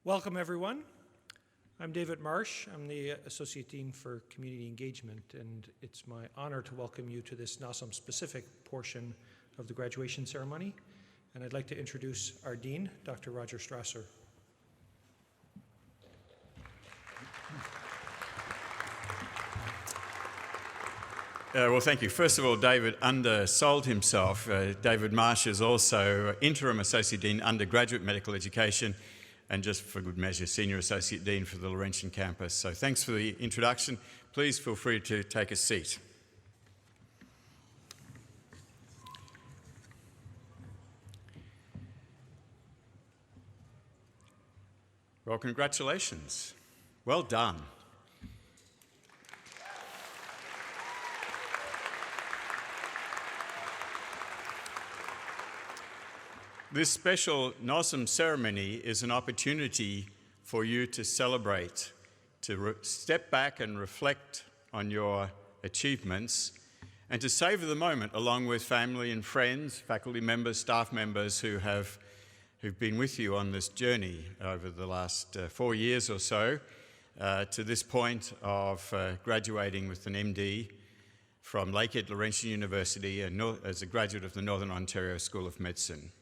Welcome, everyone. I'm David Marsh. I'm the Associate Dean for Community Engagement, and it's my honor to welcome you to this NOSOM-specific portion of the graduation ceremony. And I'd like to introduce our Dean, Dr. Roger Strasser. Well, thank you. First of all, David undersold himself. David Marsh is also Interim Associate Dean, Undergraduate Medical Education, and just for good measure, Senior Associate Dean for the Laurentian campus. So thanks for the introduction. Please feel free to take a seat. Well, congratulations. Well done. This special NOSOM ceremony is an opportunity for you to celebrate, to step back and reflect on your achievements, and to savor the moment along with family and friends, faculty members, staff members who've been with you on this journey over the last 4 years or so to this point of graduating with an MD from Lakehead Laurentian University as a graduate of the Northern Ontario School of Medicine.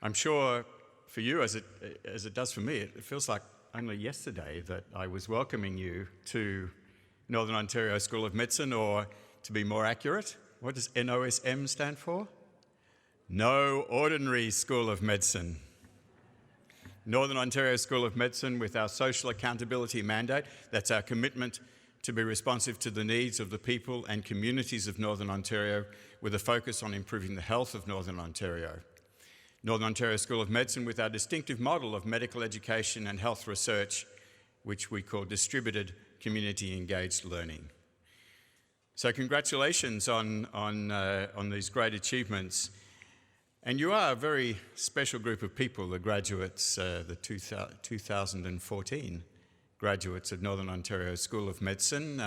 I'm sure for you, as it does for me, it feels like only yesterday that I was welcoming you to Northern Ontario School of Medicine, or to be more accurate, what does NOSM stand for? No Ordinary School of Medicine. Northern Ontario School of Medicine, with our social accountability mandate, that's our commitment to be responsive to the needs of the people and communities of Northern Ontario, with a focus on improving the health of Northern Ontario. Northern Ontario School of Medicine, with our distinctive model of medical education and health research, which we call distributed community engaged learning. So congratulations on these great achievements. And you are a very special group of people, the graduates, the 2014 graduates of Northern Ontario School of Medicine.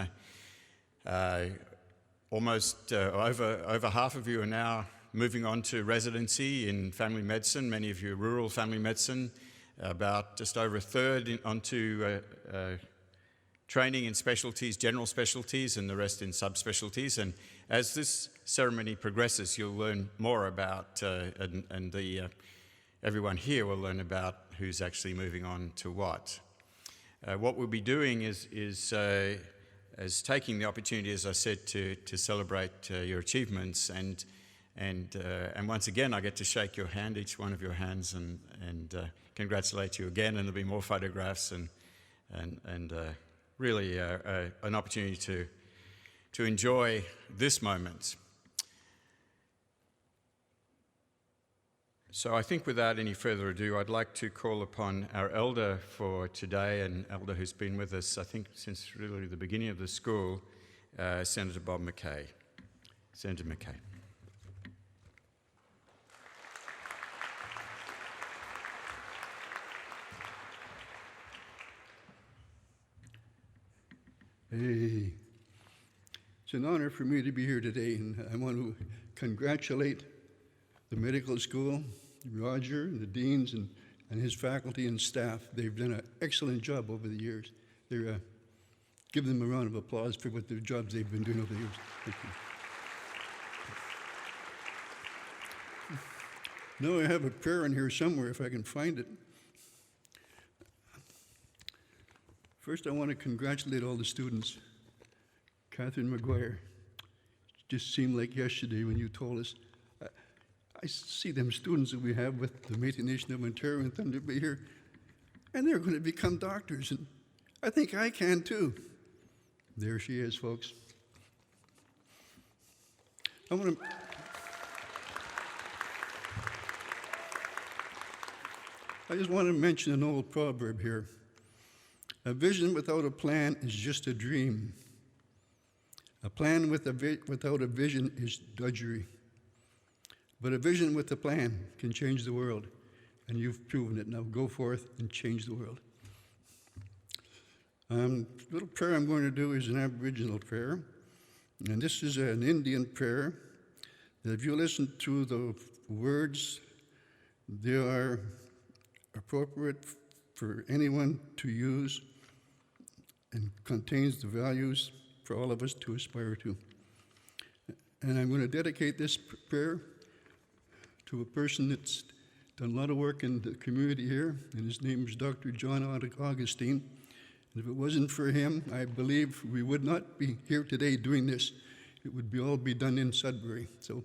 Almost over half of you are now moving on to residency in family medicine, many of you rural family medicine, about just over a third onto training in specialties, general specialties, and the rest in subspecialties. And as this ceremony progresses, you'll learn more about, everyone here will learn about who's actually moving on to what. What we'll be doing is taking the opportunity, as I said, to celebrate your achievements, and once again, I get to shake your hand, each one of your hands, and congratulate you again. And there'll be more photographs and really an opportunity to enjoy this moment. So I think without any further ado, I'd like to call upon our elder for today, an elder who's been with us, I think, since really the beginning of the school, Senator Bob McKay. Senator McKay. Hey, it's an honor for me to be here today, and I want to congratulate the medical school, Roger, and the deans, and his faculty and staff. They've done an excellent job over the years. Give them a round of applause for what their jobs they've been doing over the years. Thank you. Now I have a prayer in here somewhere, if I can find it. First, I want to congratulate all the students. Catherine McGuire, it just seemed like yesterday when you told us. I see them students that we have with the Métis Nation of Ontario and Thunder Bay here, and they're going to become doctors, and I think I can too. There she is, folks. I just want to mention an old proverb here. A vision without a plan is just a dream. A plan without a vision is drudgery. But a vision with a plan can change the world, and you've proven it. Now go forth and change the world. The little prayer I'm going to do is an Aboriginal prayer, and this is an Indian prayer. If you listen to the words, they are appropriate for anyone to use, and contains the values for all of us to aspire to. And I'm going to dedicate this prayer to a person that's done a lot of work in the community here, and his name is Dr. John Augustine. And if it wasn't for him, I believe we would not be here today doing this. It would all be done in Sudbury. So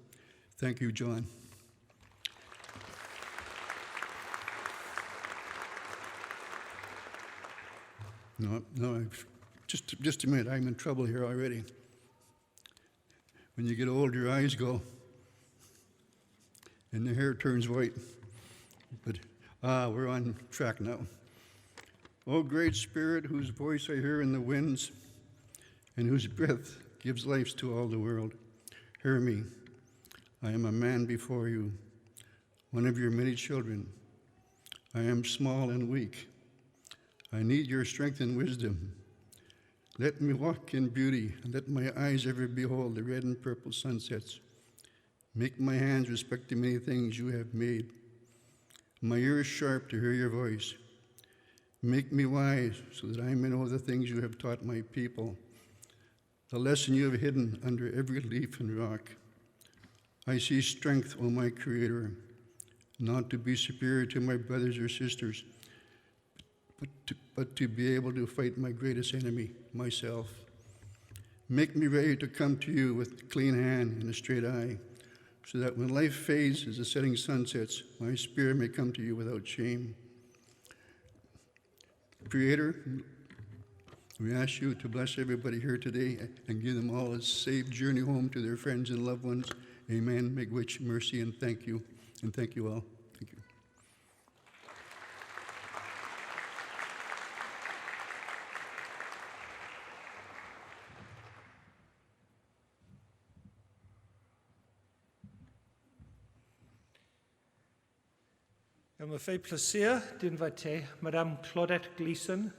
thank you, John. No, just a minute, I'm in trouble here already. When you get old, your eyes go, and the hair turns white. But, we're on track now. O great Spirit, whose voice I hear in the winds, and whose breath gives life to all the world, hear me. I am a man before you, one of your many children. I am small and weak. I need your strength and wisdom. Let me walk in beauty, and let my eyes ever behold the red and purple sunsets. Make my hands respect the many things you have made. My ears sharp to hear your voice. Make me wise so that I may know the things you have taught my people, the lesson you have hidden under every leaf and rock. I see strength, O my Creator, not to be superior to my brothers or sisters, but to be able to fight my greatest enemy, myself. Make me ready to come to you with a clean hand and a straight eye, so that when life fades as the setting sun sets, my spirit may come to you without shame. Creator, we ask you to bless everybody here today and give them all a safe journey home to their friends and loved ones. Amen. Make which mercy and thank you. And thank you all. Thank you. Il me fait plaisir d'inviter Madame Claudette Gleason,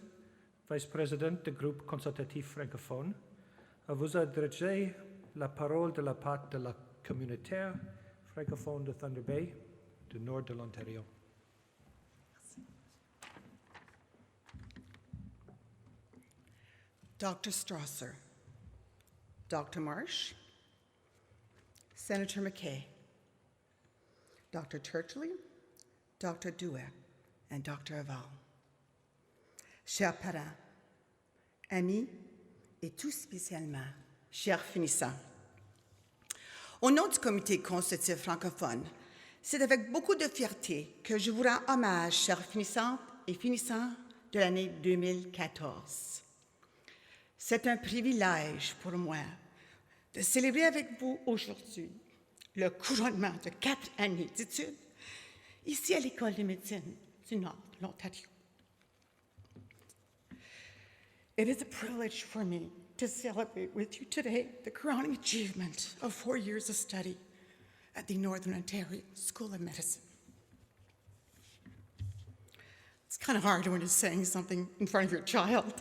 vice-présidente du groupe consultatif francophone, à vous adresser la parole de la part de la communautaire francophone de Thunder Bay, du nord de l'Ontario. Dr. Strasser, Dr. Marsh, Senator McKay, Dr. Churchley, Dr. Douet, and Dr. Aval. Chers parents, amis, et tout spécialement, chers finissants, au nom du comité consultatif francophone, c'est avec beaucoup de fierté que je vous rends hommage, chers finissantes et finissants de l'année 2014. C'est un privilège pour moi de célébrer avec vous aujourd'hui le couronnement de 4 années d'études ici à l'École de médecine du Nord de l'Ontario. It is a privilege for me to celebrate with you today the crowning achievement of 4 years of study at the Northern Ontario School of Medicine. It's kind of hard when you're saying something in front of your child.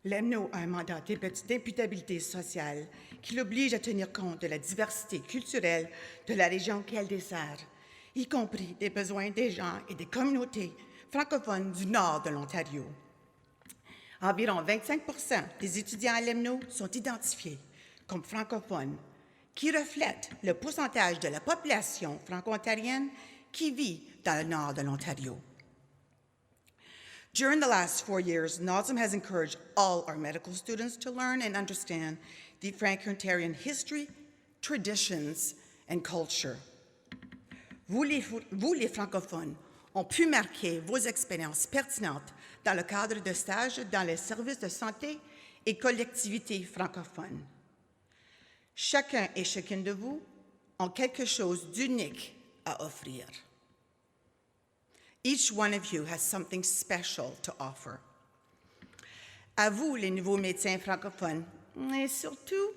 L'EMNO a un mandat d'imputabilité sociale qui l'oblige à tenir compte de la diversité culturelle de la région qu'elle dessert, y compris des besoins des gens et des communautés francophones du nord de l'Ontario. Environ 25% des étudiants à l'EMNO sont identifiés comme francophones, qui reflètent le pourcentage de la population franco-ontarienne qui vit dans le nord de l'Ontario. During the last 4 years, NOSOM has encouraged all our medical students to learn and understand the Franco-Ontarian history, traditions, and culture. Vous les francophones, ont pu marquer vos expériences pertinentes dans le cadre de stages dans les services de santé et collectivités francophones. Chacun et chacune de vous ont quelque chose d'unique à offrir. Each one of you has something special to offer. À vous, les nouveaux médecins francophones, et surtout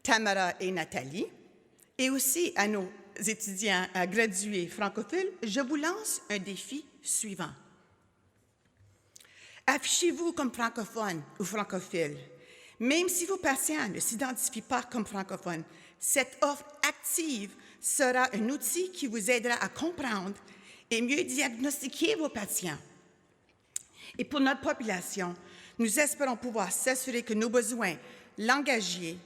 Tamara et Nathalie, et aussi à nos étudiants gradués francophiles, je vous lance un défi suivant. Affichez-vous comme francophone ou francophile. Même si vos patients ne s'identifient pas comme francophones, Cette offre active sera un outil qui vous aidera à comprendre et mieux diagnostiquer vos patients. Et pour notre population, nous espérons pouvoir s'assurer que nos besoins langagiers,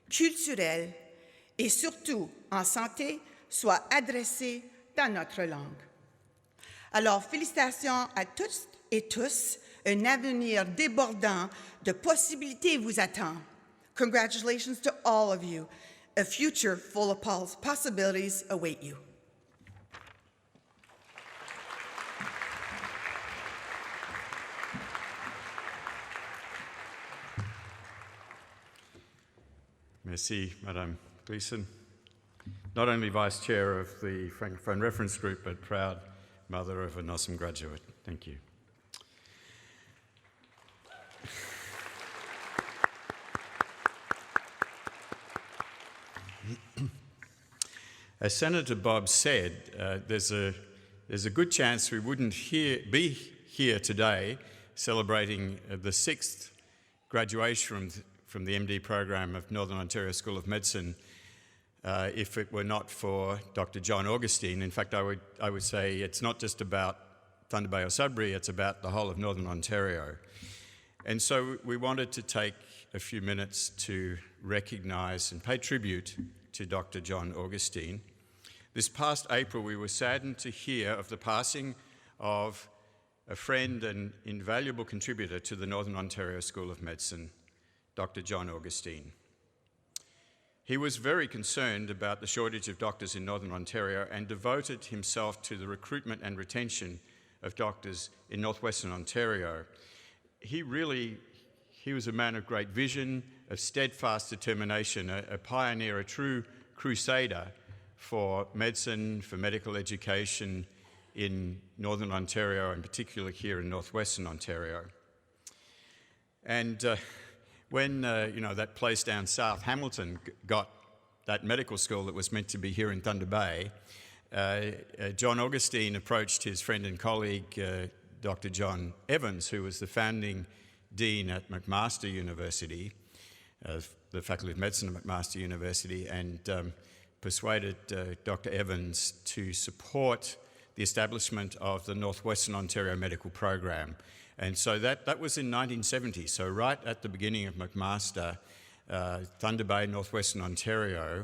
culturels et surtout en santé soient adressés dans notre langue. Alors, félicitations à toutes et tous. Un avenir débordant de possibilités vous attend. Congratulations to all of you. A future full of possibilities await you. Merci, Madame Gleeson. Not only Vice Chair of the Francophone Reference Group, but proud mother of a NOSM graduate. Thank you. As Senator Bob said, there's a good chance we wouldn't be here today celebrating the 6th graduation from the MD program of Northern Ontario School of Medicine if it were not for Dr. John Augustine. In fact, I would say it's not just about Thunder Bay or Sudbury, it's about the whole of Northern Ontario. And so we wanted to take a few minutes to recognise and pay tribute to Dr. John Augustine. This past April, we were saddened to hear of the passing of a friend and invaluable contributor to the Northern Ontario School of Medicine, Dr. John Augustine. He was very concerned about the shortage of doctors in Northern Ontario and devoted himself to the recruitment and retention of doctors in Northwestern Ontario. He was a man of great vision, of steadfast determination, a pioneer, a true crusader for medicine, for medical education in Northern Ontario, and particularly here in Northwestern Ontario. And when that place down south, Hamilton, got that medical school that was meant to be here in Thunder Bay, John Augustine approached his friend and colleague, Dr. John Evans, who was the founding dean at McMaster University, the Faculty of Medicine at McMaster University, and persuaded Dr. Evans to support the establishment of the Northwestern Ontario Medical Program. And so that was in 1970. So right at the beginning of McMaster, Thunder Bay, Northwestern Ontario,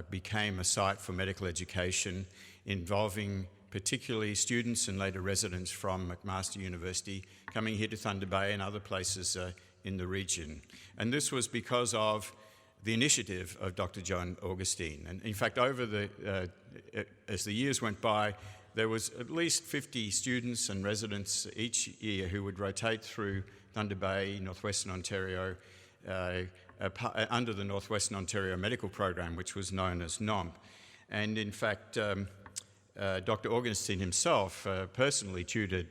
became a site for medical education involving particularly students and later residents from McMaster University coming here to Thunder Bay and other places in the region. And this was because of the initiative of Dr. John Augustine. And in fact, as the years went by, there was at least 50 students and residents each year who would rotate through Thunder Bay, Northwestern Ontario, under the Northwestern Ontario Medical Program, which was known as NOMP. And in fact, Dr. Augustine himself personally tutored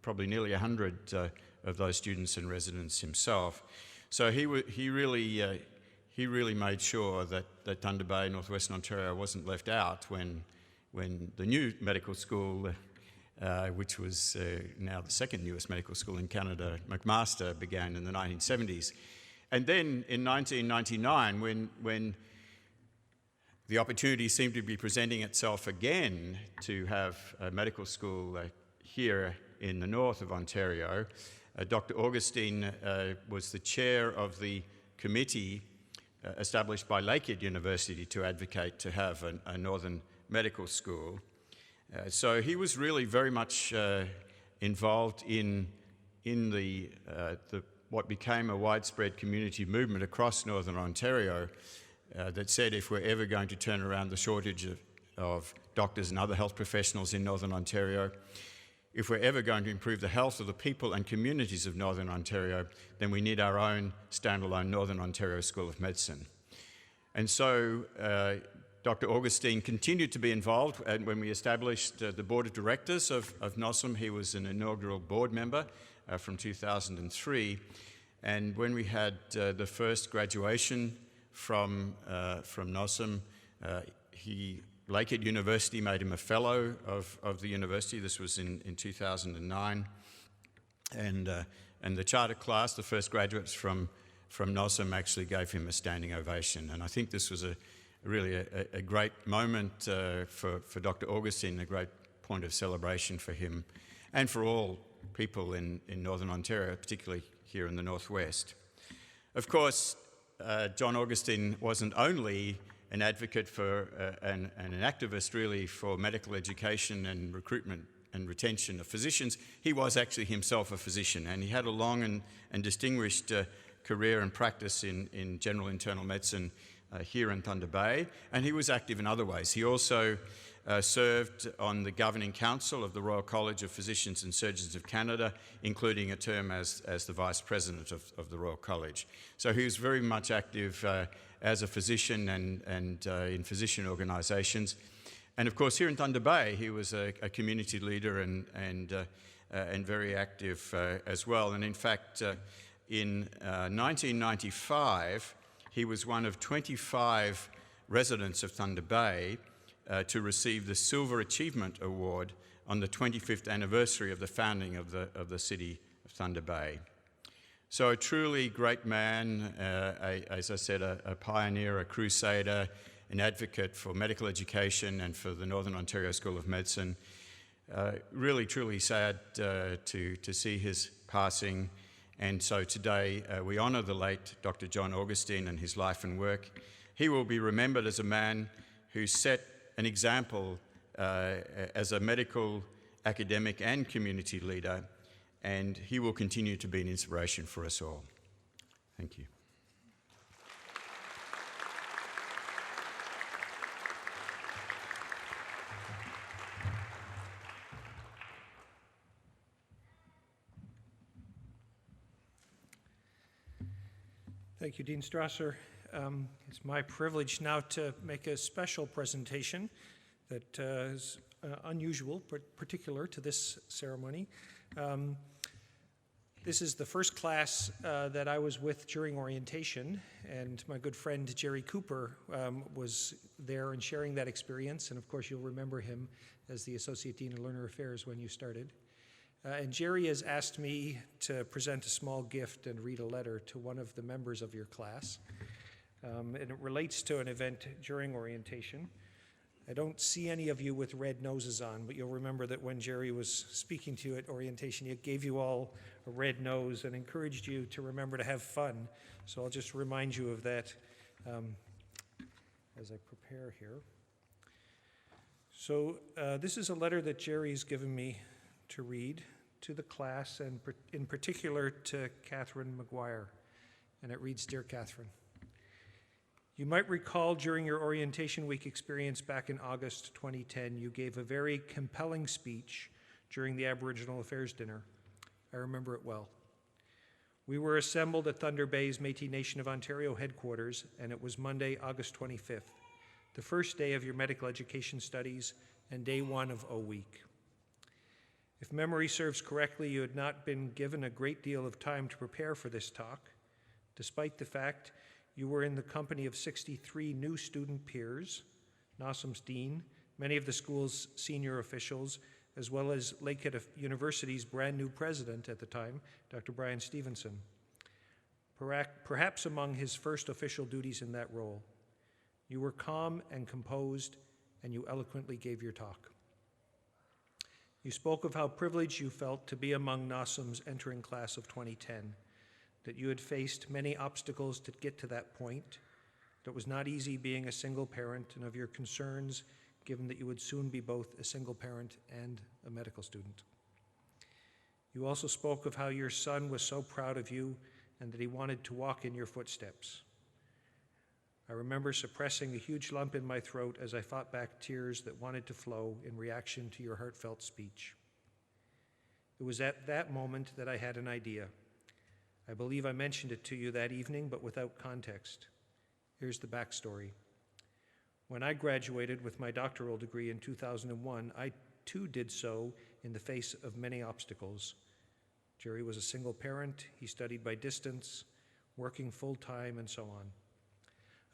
probably nearly 100 of those students and residents himself. So he really made sure that Thunder Bay, Northwestern Ontario, wasn't left out when the new medical school, which was now the second newest medical school in Canada, McMaster, began in the 1970s. And then in 1999, when the opportunity seemed to be presenting itself again to have a medical school here in the north of Ontario, Dr. Augustine was the chair of the committee established by Lakehead University to advocate to have a northern medical school. So he was really very much involved in what became a widespread community movement across Northern Ontario that said if we're ever going to turn around the shortage of doctors and other health professionals in Northern Ontario, if we're ever going to improve the health of the people and communities of Northern Ontario, then we need our own standalone Northern Ontario School of Medicine. And so Dr. Augustine continued to be involved, and when we established the board of directors of NOSM, he was an inaugural board member from 2003. And when we had the first graduation from NOSM, Lakehead University made him a fellow of the university. This was in 2009. And the charter class, the first graduates from from NOSOM actually gave him a standing ovation. And I think this was really a great moment for Dr. Augustine, a great point of celebration for him and for all people in Northern Ontario, particularly here in the Northwest. Of course, John Augustine wasn't only an advocate for and an activist really for medical education and recruitment and retention of physicians. He was actually himself a physician, and he had a long and distinguished career and practice in general internal medicine here in Thunder Bay, and he was active in other ways. He also served on the governing council of the Royal College of Physicians and Surgeons of Canada, including a term as the vice president of the Royal College. So he was very much active as a physician and in physician organisations. And of course, here in Thunder Bay, he was a community leader and very active as well. And in fact, in 1995, he was one of 25 residents of Thunder Bay to receive the Silver Achievement Award on the 25th anniversary of the founding of the city of Thunder Bay. So a truly great man, as I said, a pioneer, a crusader, an advocate for medical education and for the Northern Ontario School of Medicine. Really, truly sad to see his passing. And so today we honour the late Dr. John Augustine and his life and work. He will be remembered as a man who set an example as a medical, academic and community leader, and he will continue to be an inspiration for us all. Thank you. Thank you, Dean Strasser. It's my privilege now to make a special presentation that is unusual, but particular to this ceremony. This is the first class that I was with during orientation, and my good friend Jerry Cooper was there and sharing that experience, and of course you'll remember him as the Associate Dean of Learner Affairs when you started. And Jerry has asked me to present a small gift and read a letter to one of the members of your class. And it relates to an event during orientation. I don't see any of you with red noses on, but you'll remember that when Jerry was speaking to you at orientation, he gave you all a red nose and encouraged you to remember to have fun. So I'll just remind you of that as I prepare here. So this is a letter that Jerry's given me to read to the class, and in particular to Catherine McGuire. And it reads, Dear Catherine, you might recall during your orientation week experience back in August 2010, you gave a very compelling speech during the Aboriginal Affairs dinner. I remember it well. We were assembled at Thunder Bay's Métis Nation of Ontario headquarters, and it was Monday, August 25th, the first day of your medical education studies and day one of O Week. If memory serves correctly, you had not been given a great deal of time to prepare for this talk, despite the fact you were in the company of 63 new student peers, NOSOM's dean, many of the school's senior officials, as well as Lakehead University's brand new president at the time, Dr. Brian Stevenson, perhaps among his first official duties in that role. You were calm and composed, and you eloquently gave your talk. You spoke of how privileged you felt to be among NOSOM's entering class of 2010, that you had faced many obstacles to get to that point, that it was not easy being a single parent, and of your concerns given that you would soon be both a single parent and a medical student. You also spoke of how your son was so proud of you and that he wanted to walk in your footsteps. I remember suppressing a huge lump in my throat as I fought back tears that wanted to flow in reaction to your heartfelt speech. It was at that moment that I had an idea. I believe I mentioned it to you that evening, but without context. Here's the backstory. When I graduated with my doctoral degree in 2001, I too did so in the face of many obstacles. Jerry was a single parent, he studied by distance, working full-time, and so on.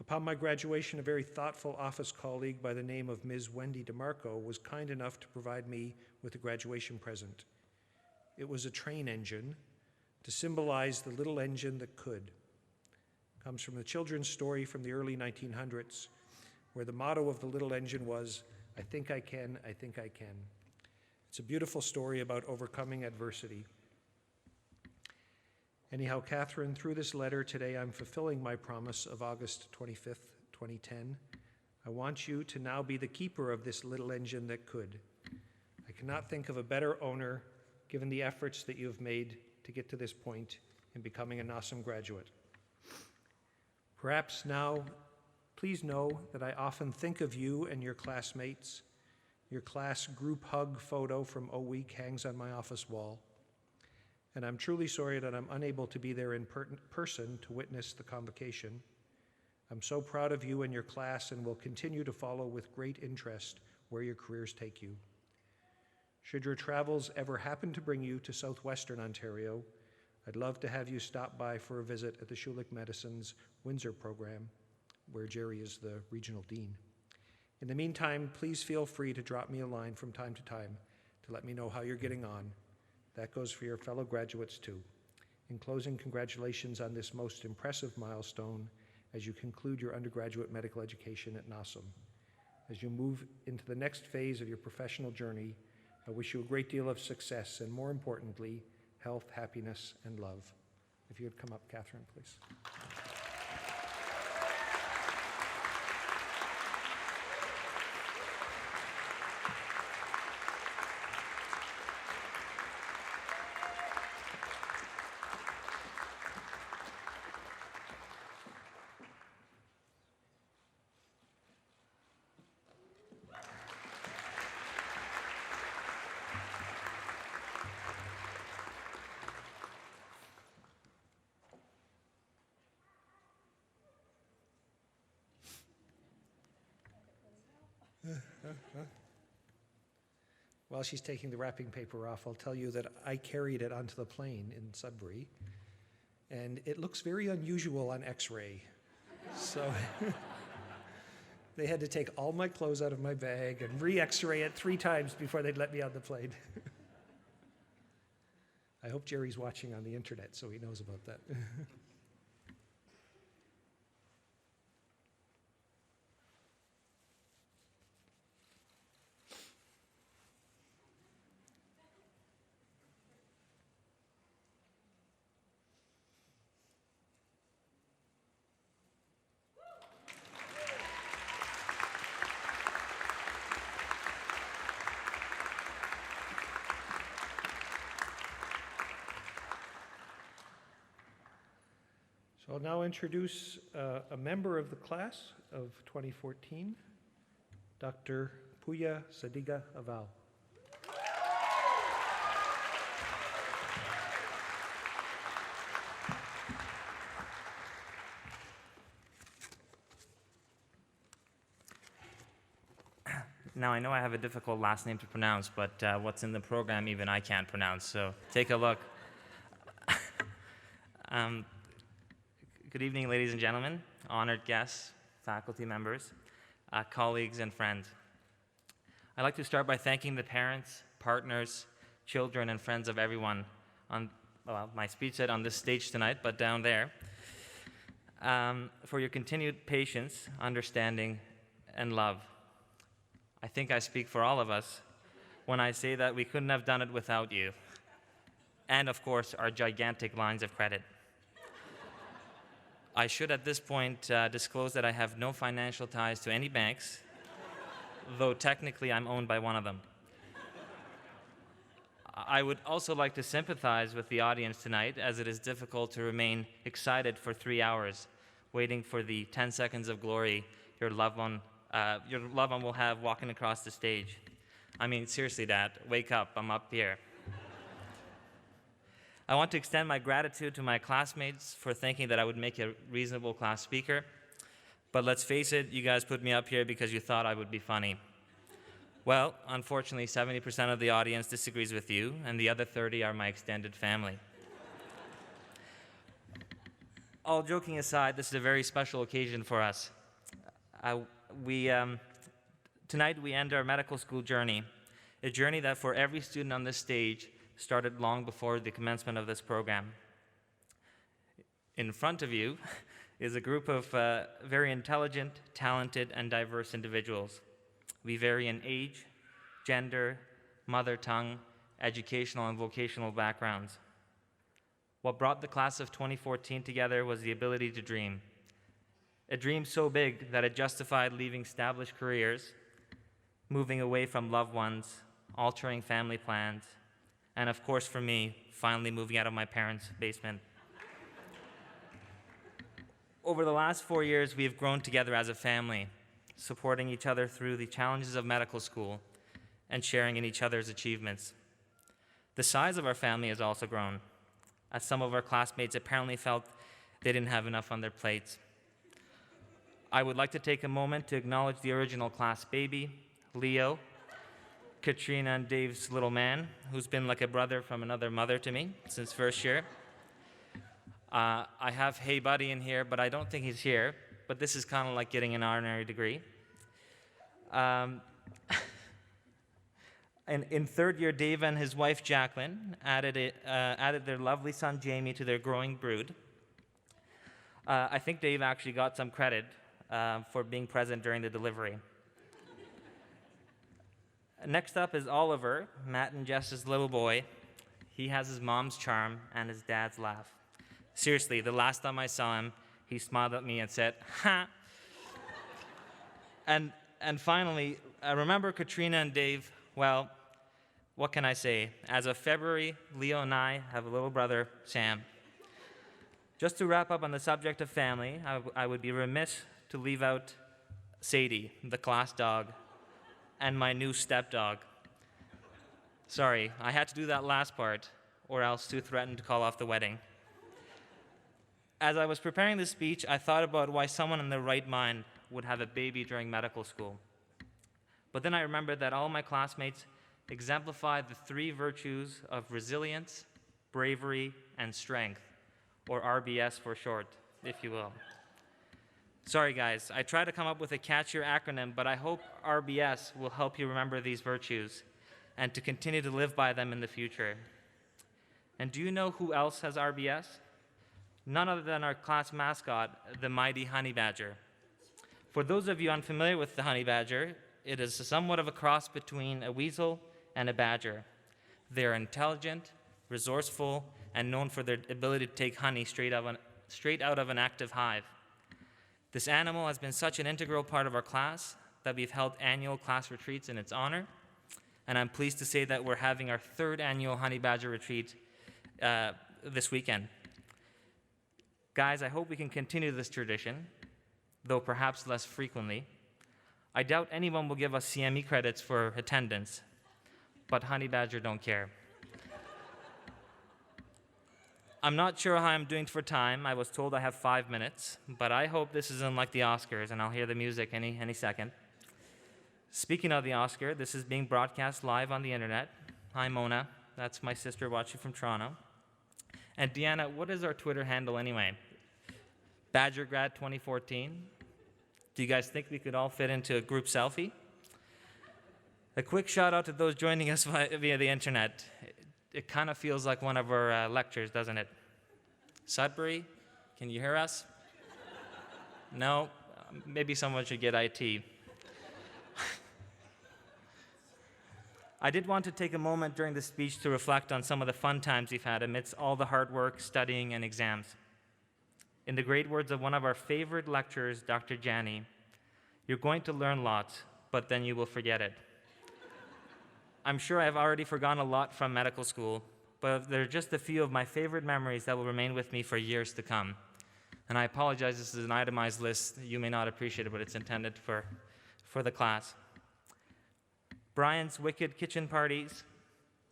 Upon my graduation, a very thoughtful office colleague by the name of Ms. Wendy DeMarco was kind enough to provide me with a graduation present. It was a train engine to symbolize the little engine that could. comes from the children's story from the early 1900s, where the motto of the little engine was, "I think I can, I think I can." It's a beautiful story about overcoming adversity. Anyhow, Catherine, through this letter today, I'm fulfilling my promise of August 25th, 2010. I want you to now be the keeper of this little engine that could. I cannot think of a better owner, given the efforts that you have made to get to this point in becoming a NOSOM graduate. Perhaps now, please know that I often think of you and your classmates. Your class group hug photo from O Week hangs on my office wall. And I'm truly sorry that I'm unable to be there in person to witness the convocation. I'm so proud of you and your class and will continue to follow with great interest where your careers take you. Should your travels ever happen to bring you to southwestern Ontario, I'd love to have you stop by for a visit at the Schulich Medicine's Windsor program, where Jerry is the regional dean. In the meantime, please feel free to drop me a line from time to time to let me know how you're getting on. That goes for your fellow graduates too. In closing, congratulations on this most impressive milestone as you conclude your undergraduate medical education at NOSOM. As you move into the next phase of your professional journey, I wish you a great deal of success and, more importantly, health, happiness, and love. If you would come up, Catherine, please. While she's taking the wrapping paper off, I'll tell you that I carried it onto the plane in Sudbury, and it looks very unusual on X-ray. So they had to take all my clothes out of my bag and re-X-ray it 3 times before they'd let me on the plane. I hope Jerry's watching on the internet so he knows about that. So I'll now introduce a member of the class of 2014, Dr. Puya Sadiga Aval. Now, I know I have a difficult last name to pronounce, but what's in the program even I can't pronounce, so take a look. Good evening, ladies and gentlemen, honored guests, faculty members, colleagues, and friends. I'd like to start by thanking the parents, partners, children, and friends of everyone on, well, my speech said on this stage tonight, but down there, for your continued patience, understanding, and love. I think I speak for all of us when I say that we couldn't have done it without you. And of course, our gigantic lines of credit. I should at this point disclose that I have no financial ties to any banks, though technically I'm owned by one of them. I would also like to sympathize with the audience tonight, as it is difficult to remain excited for 3 hours, waiting for the 10 seconds of glory your loved one will have walking across the stage. I mean, seriously, Dad, wake up, I'm up here. I want to extend my gratitude to my classmates for thinking that I would make a reasonable class speaker. But let's face it, you guys put me up here because you thought I would be funny. Well, unfortunately, 70% of the audience disagrees with you, and the other 30 are my extended family. All joking aside, this is a very special occasion for us. Tonight we end our medical school journey, a journey that for every student on this stage started long before the commencement of this program. In front of you is a group of very intelligent, talented, and diverse individuals. We vary in age, gender, mother tongue, educational and vocational backgrounds. What brought the class of 2014 together was the ability to dream. A dream so big that it justified leaving established careers, moving away from loved ones, altering family plans, and of course for me, finally moving out of my parents' basement. Over the last 4 years, we have grown together as a family, supporting each other through the challenges of medical school and sharing in each other's achievements. The size of our family has also grown, as some of our classmates apparently felt they didn't have enough on their plates. I would like to take a moment to acknowledge the original class baby, Leo, Katrina and Dave's little man, who's been like a brother from another mother to me since first year. I have Hey Buddy in here, but I don't think he's here, but this is kind of like getting an honorary degree. In third year, Dave and his wife Jacqueline added their lovely son Jamie to their growing brood. I think Dave actually got some credit for being present during the delivery. Next up is Oliver, Matt and Jess's little boy. He has his mom's charm and his dad's laugh. Seriously, the last time I saw him, he smiled at me and said, "Ha!" And finally, remember Katrina and Dave? Well, what can I say? As of February, Leo and I have a little brother, Sam. Just to wrap up on the subject of family, I would be remiss to leave out Sadie, the class dog, and my new stepdog. Sorry, I had to do that last part, or else Sue threatened to call off the wedding. As I was preparing this speech, I thought about why someone in their right mind would have a baby during medical school. But then I remembered that all my classmates exemplified the 3 virtues of resilience, bravery, and strength, or RBS for short, if you will. Sorry guys, I tried to come up with a catchier acronym, but I hope RBS will help you remember these virtues and to continue to live by them in the future. And do you know who else has RBS? None other than our class mascot, the mighty honey badger. For those of you unfamiliar with the honey badger, it is somewhat of a cross between a weasel and a badger. They are intelligent, resourceful, and known for their ability to take honey straight out of an active hive. This animal has been such an integral part of our class that we've held annual class retreats in its honor, and I'm pleased to say that we're having our 3rd annual honey badger retreat this weekend. Guys, I hope we can continue this tradition, though perhaps less frequently. I doubt anyone will give us CME credits for attendance, but honey badger don't care. I'm not sure how I'm doing for time. I was told I have 5 minutes, but I hope this isn't like the Oscars, and I'll hear the music any second. Speaking of the Oscar, this is being broadcast live on the internet. Hi, Mona. That's my sister watching from Toronto. And Deanna, what is our Twitter handle anyway? BadgerGrad 2014. Do you guys think we could all fit into a group selfie? A quick shout out to those joining us via the internet. It kind of feels like one of our lectures, doesn't it? Sudbury, can you hear us? No? Maybe someone should get IT. I did want to take a moment during this speech to reflect on some of the fun times we've had amidst all the hard work, studying, and exams. In the great words of one of our favorite lecturers, Dr. Janney, you're going to learn lots, but then you will forget it. I'm sure I've already forgotten a lot from medical school, but there are just a few of my favorite memories that will remain with me for years to come. And I apologize, this is an itemized list. You may not appreciate it, but it's intended for the class. Brian's wicked kitchen parties,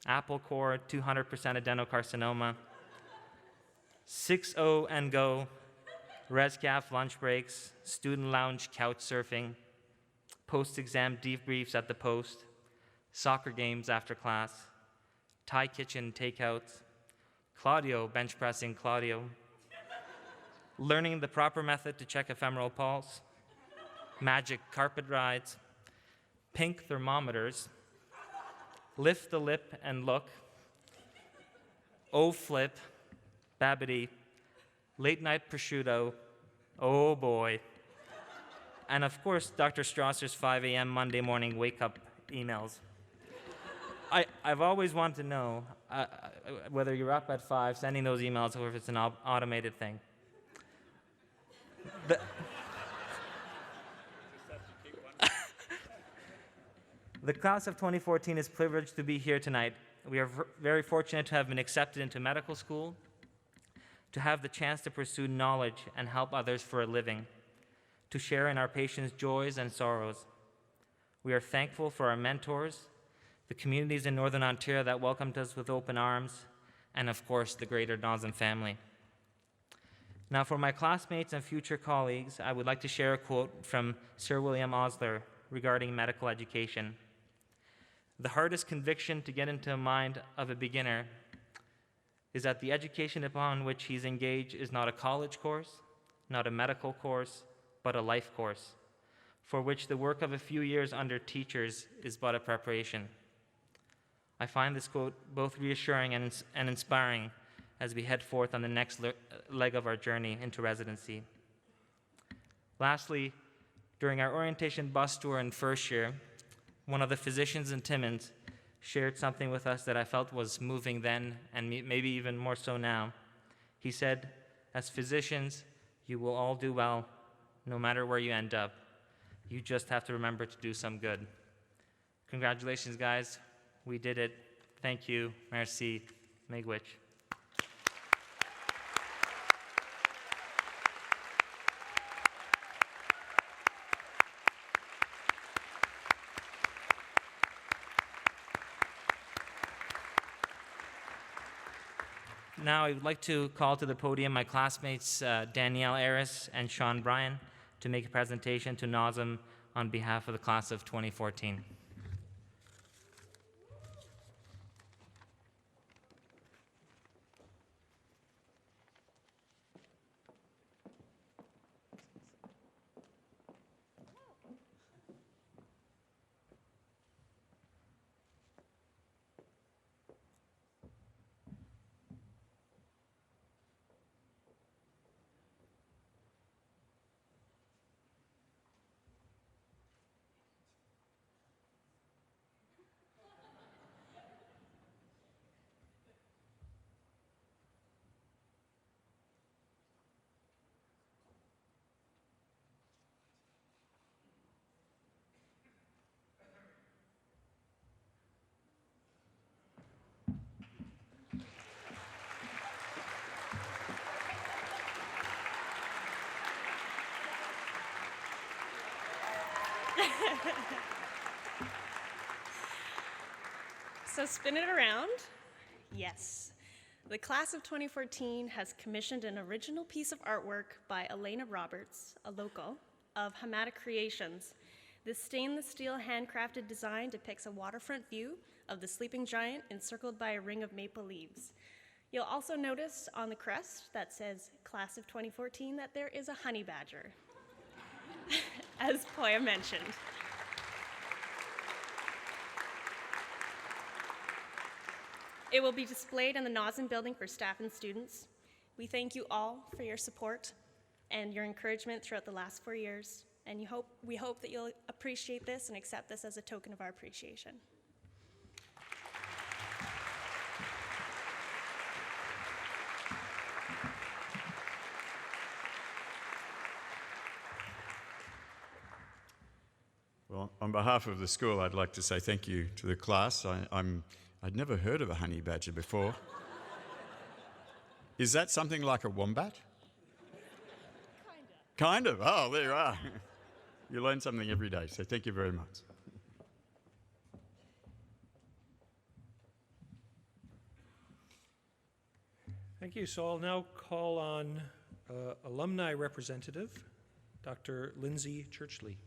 apple core, 200% adenocarcinoma, 6-0 and go, ResCaf lunch breaks, student lounge couch surfing, post-exam debriefs at the post, soccer games after class, Thai kitchen takeouts, Claudio bench pressing Claudio, learning the proper method to check ephemeral pulse, magic carpet rides, pink thermometers, lift the lip and look, flip, Babbity, late night prosciutto, Oh boy. And of course, Dr. Strasser's 5 a.m. Monday morning wake-up emails. I've always wanted to know whether you're up at 5 sending those emails or if it's an automated thing. The class of 2014 is privileged to be here tonight. We are very fortunate to have been accepted into medical school, to have the chance to pursue knowledge and help others for a living, to share in our patients' joys and sorrows. We are thankful for our mentors, the communities in Northern Ontario that welcomed us with open arms, and of course, the greater NOSM family. Now, for my classmates and future colleagues, I would like to share a quote from Sir William Osler regarding medical education. The hardest conviction to get into the mind of a beginner is that the education upon which he's engaged is not a college course, not a medical course, but a life course, for which the work of a few years under teachers is but a preparation. I find this quote both reassuring and inspiring as we head forth on the next leg of our journey into residency. Lastly, during our orientation bus tour in first year, one of the physicians in Timmins shared something with us that I felt was moving then and maybe even more so now. He said, as physicians, you will all do well, no matter where you end up. You just have to remember to do some good. Congratulations, guys. We did it. Thank you. Merci. Miigwech. Now I would like to call to the podium my classmates Danielle Aris and Sean Bryan to make a presentation to NOSM on behalf of the class of 2014. So spin it around. Yes. The class of 2014 has commissioned an original piece of artwork by Elena Roberts, a local, of Hamada Creations. This stainless steel handcrafted design depicts a waterfront view of the sleeping giant encircled by a ring of maple leaves. You'll also notice on the crest that says class of 2014 that there is a honey badger, as Poya mentioned. It will be displayed in the NOSM building for staff and students. We thank you all for your support and your encouragement throughout the last 4 years, and we hope that you'll appreciate this and accept this as a token of our appreciation. Well, on behalf of the school, I'd like to say thank you to the class. I'd never heard of a honey badger before. Is that something like a wombat? Kind of. Oh, there you are. You learn something every day, so thank you very much. Thank you. So I'll now call on alumni representative, Dr. Lindsay Churchley.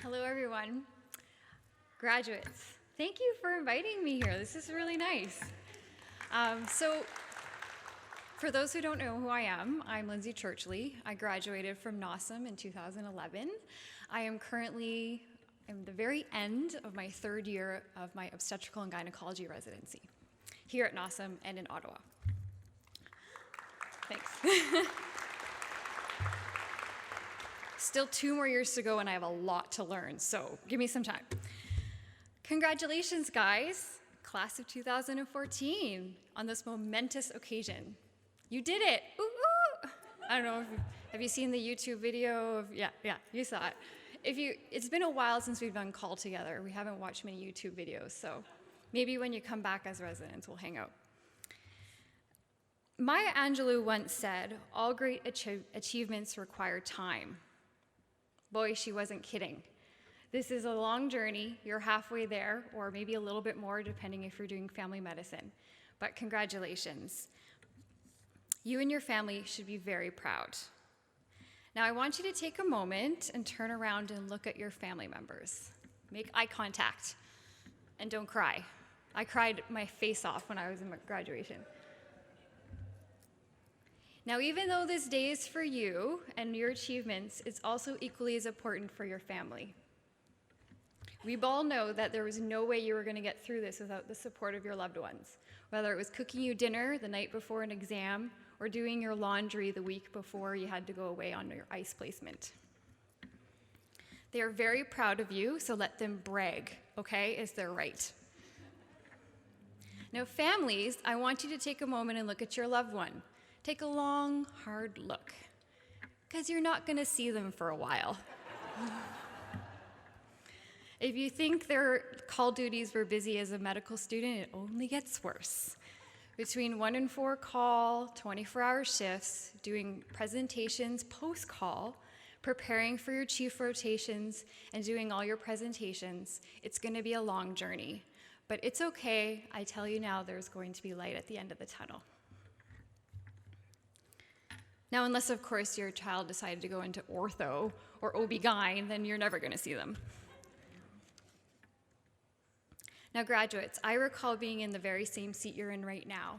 Hello, everyone. Graduates, thank you for inviting me here. This is really nice. So, for those who don't know who I am, I'm Lindsay Churchley. I graduated from NOSM in 2011. I am currently I'm the very end of my 3rd year of my obstetrical and gynecology residency here at NOSOM and in Ottawa. Thanks. Still 2 more years to go and I have a lot to learn, so give me some time. Congratulations, guys, class of 2014, on this momentous occasion. You did it, ooh, ooh. I don't know, have you seen the YouTube video of, yeah, you saw it. It's been a while since we've done call together. We haven't watched many YouTube videos, so maybe when you come back as residents, we'll hang out. Maya Angelou once said, all great achievements require time. Boy, she wasn't kidding. This is a long journey. You're halfway there, or maybe a little bit more, depending if you're doing family medicine. But congratulations. You and your family should be very proud. Now, I want you to take a moment and turn around and look at your family members. Make eye contact, and don't cry. I cried my face off when I was in graduation. Now, even though this day is for you and your achievements, it's also equally as important for your family. We all know that there was no way you were going to get through this without the support of your loved ones, whether it was cooking you dinner the night before an exam or doing your laundry the week before you had to go away on your ice placement. They are very proud of you, so let them brag, okay? It's their right. Now, families, I want you to take a moment and look at your loved one. Take a long, hard look, because you're not going to see them for a while. If you think their call duties were busy as a medical student, it only gets worse. Between 1 and 4 call, 24-hour shifts, doing presentations post-call, preparing for your chief rotations, and doing all your presentations, it's going to be a long journey. But it's okay. I tell you now, there's going to be light at the end of the tunnel. Now, unless, of course, your child decided to go into ortho or OB-GYN, then you're never going to see them. Now, graduates, I recall being in the very same seat you're in right now,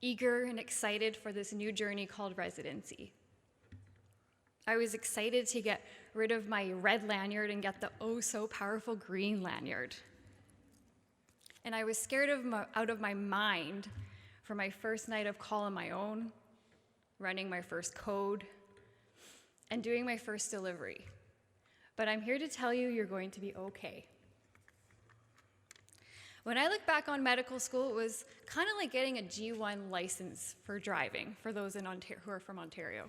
eager and excited for this new journey called residency. I was excited to get rid of my red lanyard and get the oh-so-powerful green lanyard. And I was scared out of my mind for my first night of call on my own, running my first code, and doing my first delivery. But I'm here to tell you, you're going to be okay. When I look back on medical school, it was kind of like getting a G1 license for driving, for those in who are from Ontario.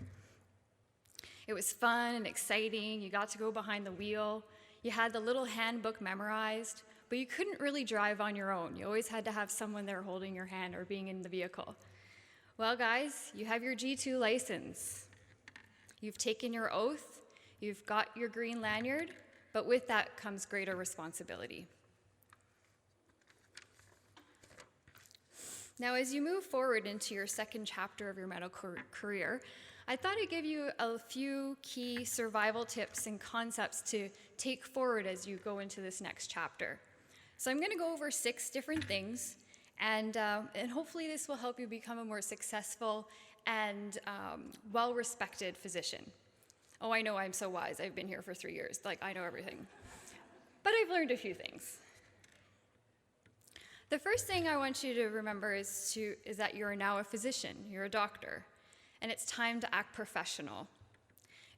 It was fun and exciting. You got to go behind the wheel. You had the little handbook memorized, but you couldn't really drive on your own. You always had to have someone there holding your hand or being in the vehicle. Well, guys, you have your G2 license. You've taken your oath. You've got your green lanyard, but with that comes greater responsibility. Now, as you move forward into your second chapter of your medical career, I thought I'd give you a few key survival tips and concepts to take forward as you go into this next chapter. So I'm going to go over 6 different things, and hopefully this will help you become a more successful and well-respected physician. Oh, I know I'm so wise. I've been here for 3 years. Like, I know everything. But I've learned a few things. The first thing I want you to remember is that you're now a physician, you're a doctor, and it's time to act professional.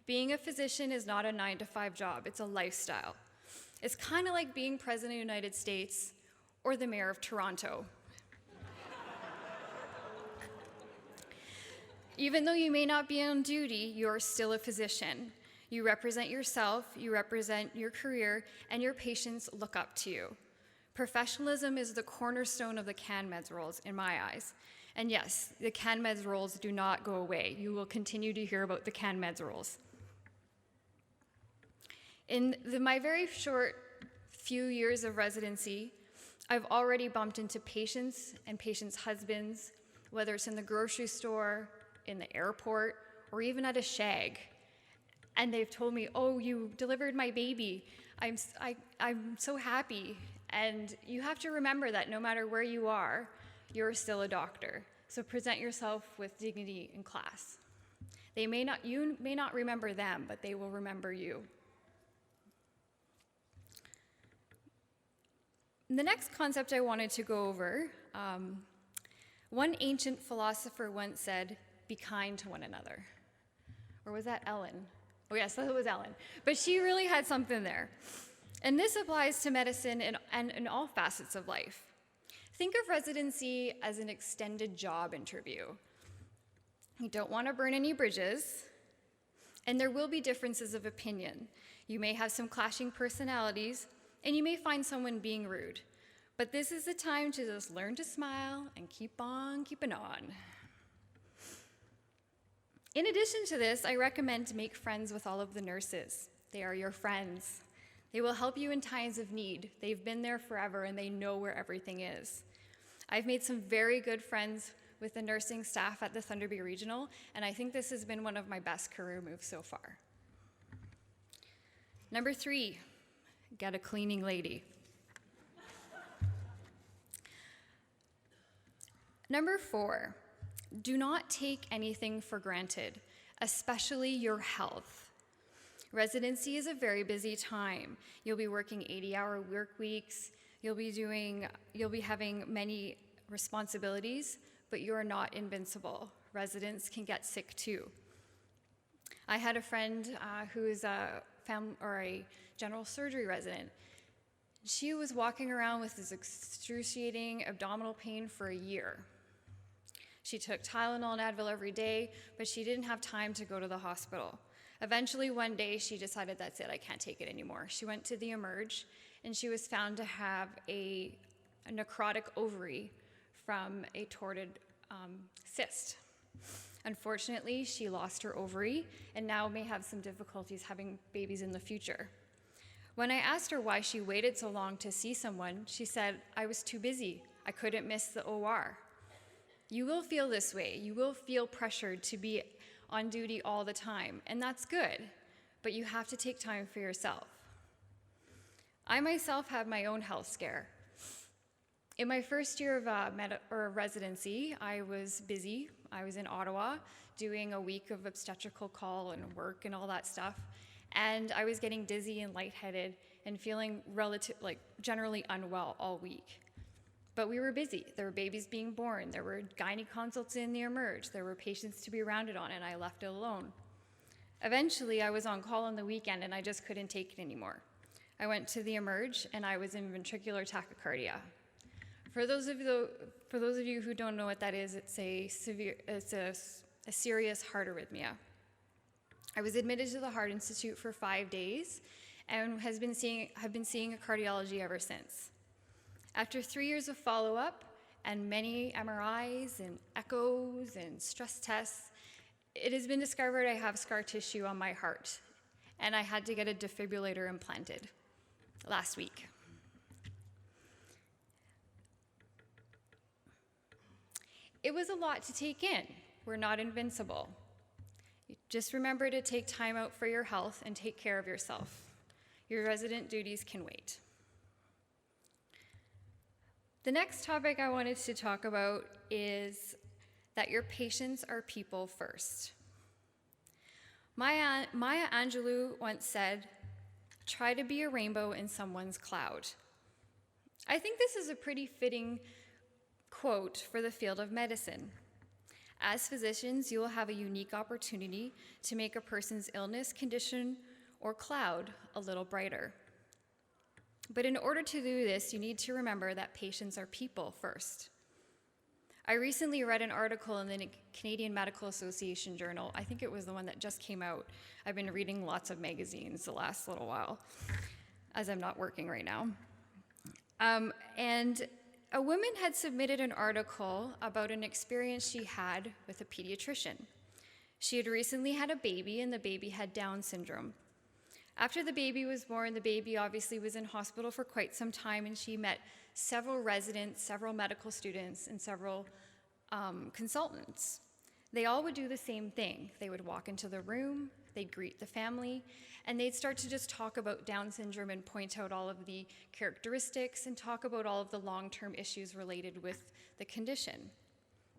Being a physician is not a 9-to-5 job, it's a lifestyle. It's kind of like being president of the United States or the mayor of Toronto. Even though you may not be on duty, you're still a physician. You represent yourself, you represent your career, and your patients look up to you. Professionalism is the cornerstone of the CanMeds rules in my eyes. And yes, the CanMeds rules do not go away. You will continue to hear about the CanMeds rules. In my very short few years of residency, I've already bumped into patients and patients' husbands, whether it's in the grocery store, in the airport, or even at a shag. And they've told me, oh, you delivered my baby. I'm so happy. And you have to remember that no matter where you are, you're still a doctor. So present yourself with dignity and class. You may not remember them, but they will remember you. The next concept I wanted to go over, one ancient philosopher once said, "Be kind to one another." Or was that Ellen? Oh yes, that was Ellen. But she really had something there. And this applies to medicine and in all facets of life. Think of residency as an extended job interview. You don't want to burn any bridges, and there will be differences of opinion. You may have some clashing personalities, and you may find someone being rude. But this is the time to just learn to smile and keep on keeping on. In addition to this, I recommend to make friends with all of the nurses. They are your friends. They will help you in times of need. They've been there forever and they know where everything is. I've made some very good friends with the nursing staff at the Thunder Bay Regional, and I think this has been one of my best career moves so far. Number 3, get a cleaning lady. Number 4, do not take anything for granted, especially your health. Residency is a very busy time. You'll be working 80-hour work weeks. You'll be having many responsibilities, but you are not invincible. Residents can get sick too. I had a friend who is a general surgery resident. She was walking around with this excruciating abdominal pain for a year. She took Tylenol and Advil every day, but she didn't have time to go to the hospital. Eventually, one day, she decided, that's it, I can't take it anymore. She went to the Emerge, and she was found to have a necrotic ovary from a torted cyst. Unfortunately, she lost her ovary, and now may have some difficulties having babies in the future. When I asked her why she waited so long to see someone, she said, "I was too busy. I couldn't miss the OR." You will feel this way. You will feel pressured to be on duty all the time, and that's good, but you have to take time for yourself. I myself had my own health scare. In my first year of residency, I was busy. I was in Ottawa doing a week of obstetrical call and work and all that stuff, and I was getting dizzy and lightheaded and feeling generally unwell all week. But we were busy. There were babies being born. There were gynae consults in the Emerge. There were patients to be rounded on, and I left it alone. Eventually, I was on call on the weekend, and I just couldn't take it anymore. I went to the Emerge, and I was in ventricular tachycardia. For those of you who don't know what that is, it's a serious heart arrhythmia. I was admitted to the Heart Institute for 5 days, and have been seeing a cardiology ever since. After 3 years of follow-up and many MRIs and echoes and stress tests, it has been discovered I have scar tissue on my heart, and I had to get a defibrillator implanted last week. It was a lot to take in. We're not invincible. Just remember to take time out for your health and take care of yourself. Your resident duties can wait. The next topic I wanted to talk about is that your patients are people first. Maya Angelou once said, "Try to be a rainbow in someone's cloud." I think this is a pretty fitting quote for the field of medicine. As physicians, you will have a unique opportunity to make a person's illness, condition, or cloud a little brighter. But in order to do this, you need to remember that patients are people first. I recently read an article in the Canadian Medical Association Journal. I think it was the one that just came out. I've been reading lots of magazines the last little while, as I'm not working right now. And a woman had submitted an article about an experience she had with a pediatrician. She had recently had a baby, and the baby had Down syndrome. After the baby was born, the baby obviously was in hospital for quite some time, and she met several residents, several medical students, and several consultants. They all would do the same thing. They would walk into the room, they'd greet the family, and they'd start to just talk about Down syndrome and point out all of the characteristics and talk about all of the long-term issues related with the condition.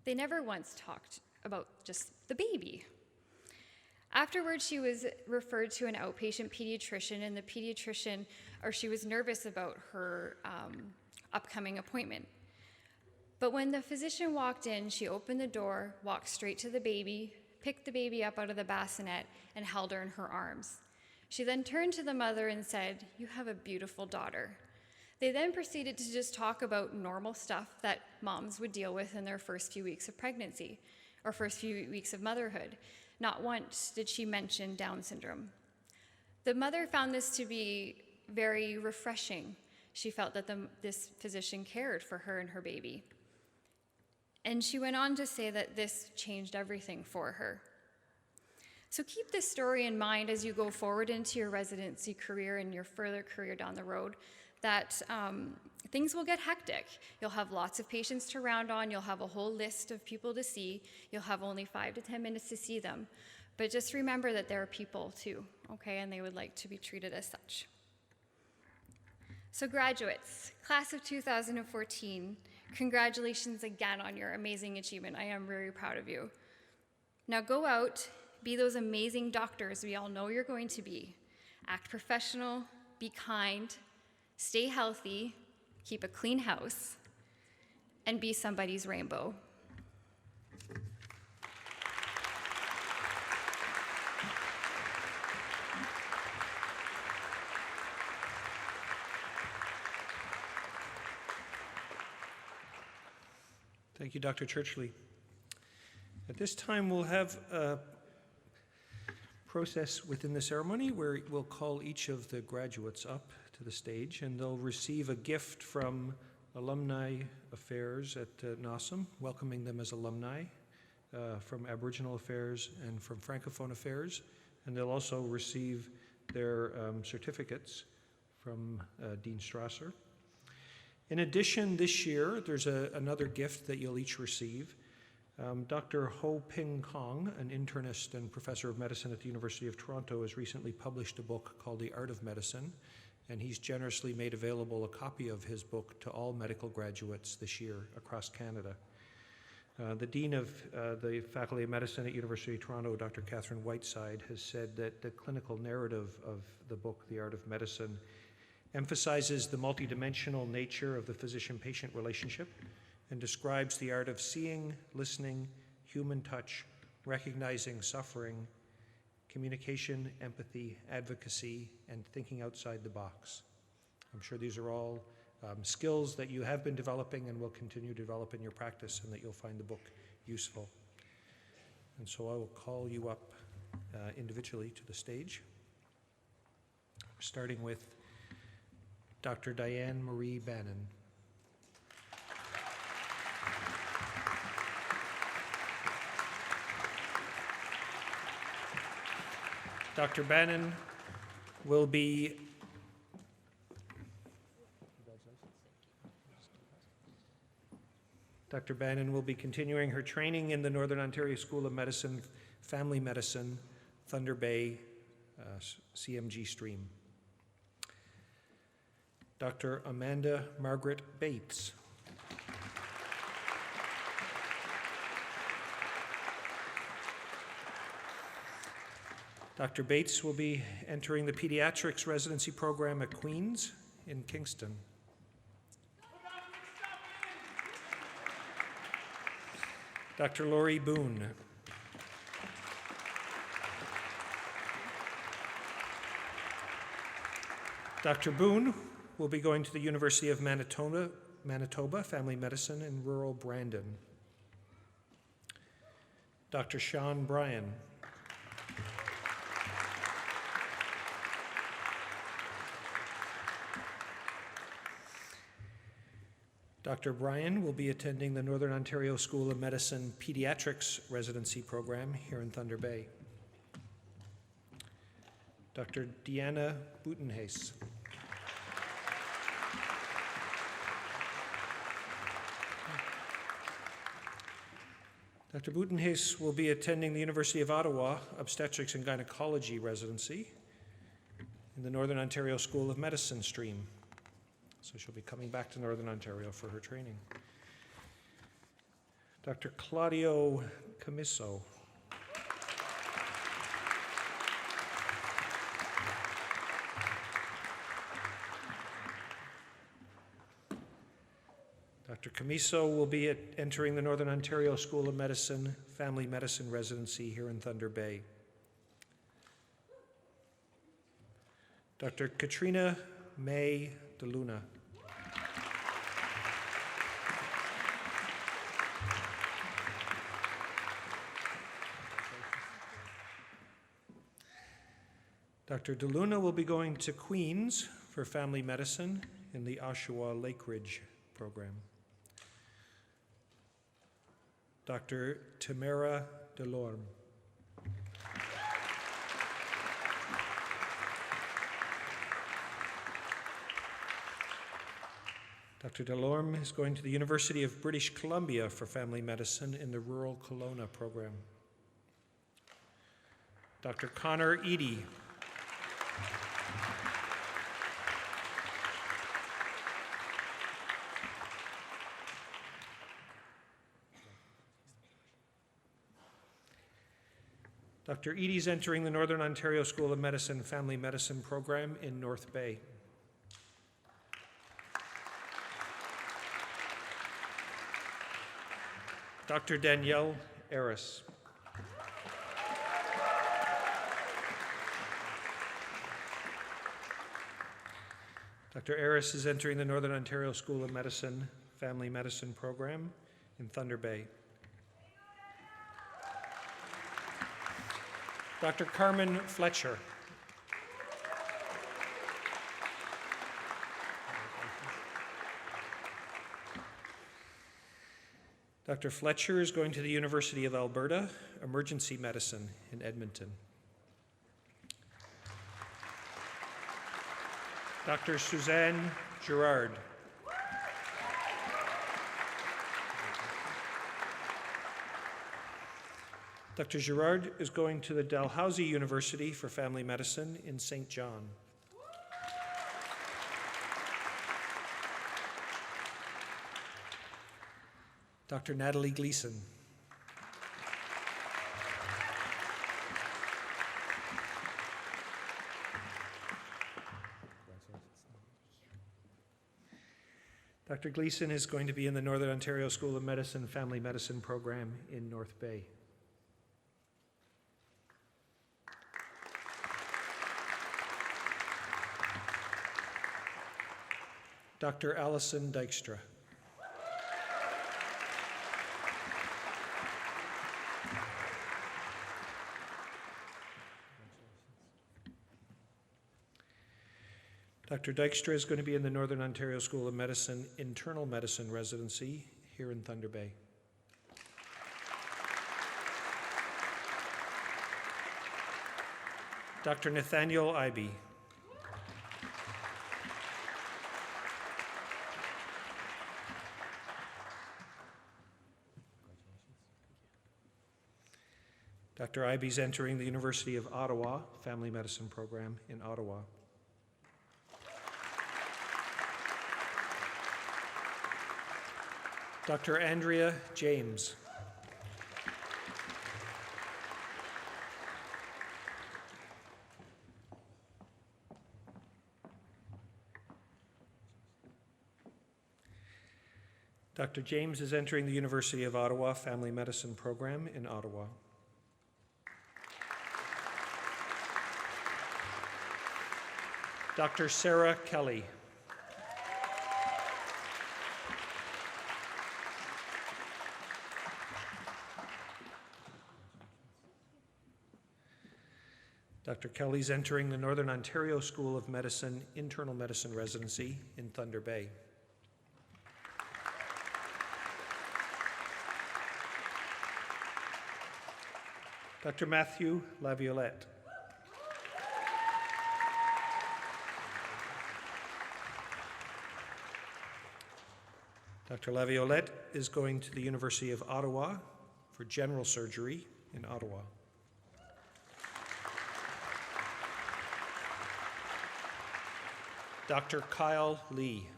They never once talked about just the baby. Afterwards, she was referred to an outpatient pediatrician, and the pediatrician, she was nervous about her upcoming appointment. But when the physician walked in, she opened the door, walked straight to the baby, picked the baby up out of the bassinet, and held her in her arms. She then turned to the mother and said, "You have a beautiful daughter." They then proceeded to just talk about normal stuff that moms would deal with in their first few weeks of pregnancy or first few weeks of motherhood. Not once did she mention Down syndrome. The mother found this to be very refreshing. She felt that this physician cared for her and her baby. And she went on to say that this changed everything for her. So keep this story in mind as you go forward into your residency career and your further career down the road, that things will get hectic. You'll have lots of patients to round on. You'll have a whole list of people to see. You'll have only 5 to 10 minutes to see them. But just remember that they're people too, okay? And they would like to be treated as such. So graduates, class of 2014, congratulations again on your amazing achievement. I am very proud of you. Now go out, be those amazing doctors we all know you're going to be. Act professional, be kind, stay healthy, keep a clean house, and be somebody's rainbow. Thank you, Dr. Churchley. At this time, we'll have a process within the ceremony where we'll call each of the graduates up to the stage, and they'll receive a gift from Alumni Affairs at NOSOM, welcoming them as alumni, from Aboriginal Affairs and from Francophone Affairs, and they'll also receive their certificates from Dean Strasser. In addition, this year, there's another gift that you'll each receive. Dr. Ho Ping Kong, an internist and professor of medicine at the University of Toronto, has recently published a book called The Art of Medicine, and he's generously made available a copy of his book to all medical graduates this year across Canada. The Dean of the Faculty of Medicine at University of Toronto, Dr. Catherine Whiteside, has said that the clinical narrative of the book, The Art of Medicine, emphasizes the multidimensional nature of the physician-patient relationship and describes the art of seeing, listening, human touch, recognizing suffering, communication, empathy, advocacy, and thinking outside the box. I'm sure these are all skills that you have been developing and will continue to develop in your practice, and that you'll find the book useful. And so I will call you up individually to the stage, starting with Dr. Diane Marie Bannon. Dr. Bannon will be continuing her training in the Northern Ontario School of Medicine, Family Medicine, Thunder Bay, CMG stream. Dr. Amanda Margaret Bates. Dr. Bates will be entering the pediatrics residency program at Queen's in Kingston. Dr. Laurie Boone. Dr. Boone will be going to the University of Manitoba, Family Medicine in rural Brandon. Dr. Sean Bryan. Dr. Bryan will be attending the Northern Ontario School of Medicine Pediatrics Residency Program here in Thunder Bay. Dr. Deanna Butenhaes. Dr. Butenhaes will be attending the University of Ottawa Obstetrics and Gynecology Residency in the Northern Ontario School of Medicine stream. So she'll be coming back to Northern Ontario for her training. Dr. Claudio Camiso. Camiso will be entering the Northern Ontario School of Medicine, Family Medicine residency here in Thunder Bay. Dr. Katrina May DeLuna. Dr. DeLuna will be going to Queens for family medicine in the Oshawa Lake Ridge program. Dr. Tamara Delorme. Dr. Delorme is going to the University of British Columbia for family medicine in the Rural Kelowna program. Dr. Connor Eady. Dr. Eady is entering the Northern Ontario School of Medicine Family Medicine program in North Bay. Dr. Danielle Eris. Dr. Eris is entering the Northern Ontario School of Medicine Family Medicine program in Thunder Bay. Dr. Carmen Fletcher. Dr. Fletcher is going to the University of Alberta, Emergency Medicine in Edmonton. Dr. Suzanne Girard. Dr. Girard is going to the Dalhousie University for Family Medicine in St. John. Dr. Natalie Gleason. Dr. Gleason is going to be in the Northern Ontario School of Medicine Family Medicine program in North Bay. Dr. Allison Dykstra. Dr. Dykstra is going to be in the Northern Ontario School of Medicine Internal Medicine residency here in Thunder Bay. Dr. Nathaniel Ibe. Dr. Ibe is entering the University of Ottawa Family Medicine program in Ottawa. Dr. Andrea James. Dr. James is entering the University of Ottawa Family Medicine program in Ottawa. Dr. Sarah Kelly. Dr. Kelly is entering the Northern Ontario School of Medicine Internal Medicine residency in Thunder Bay. Dr. Matthew Laviolette. Dr. Laviolette is going to the University of Ottawa for general surgery in Ottawa. Dr. Kyle Lee.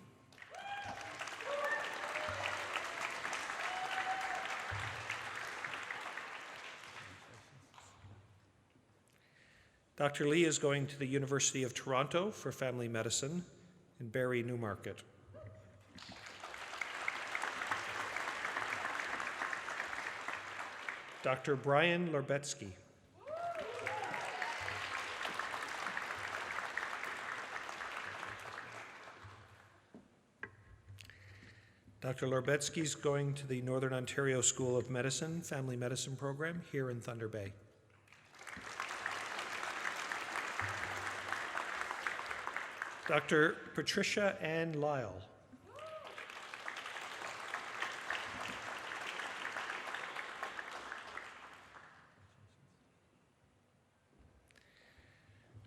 Dr. Lee is going to the University of Toronto for family medicine in Barrie Newmarket. Dr. Brian Lorbetsky. Dr. Lorbetsky is going to the Northern Ontario School of Medicine, Family Medicine program here in Thunder Bay. Dr. Patricia Ann Lyle.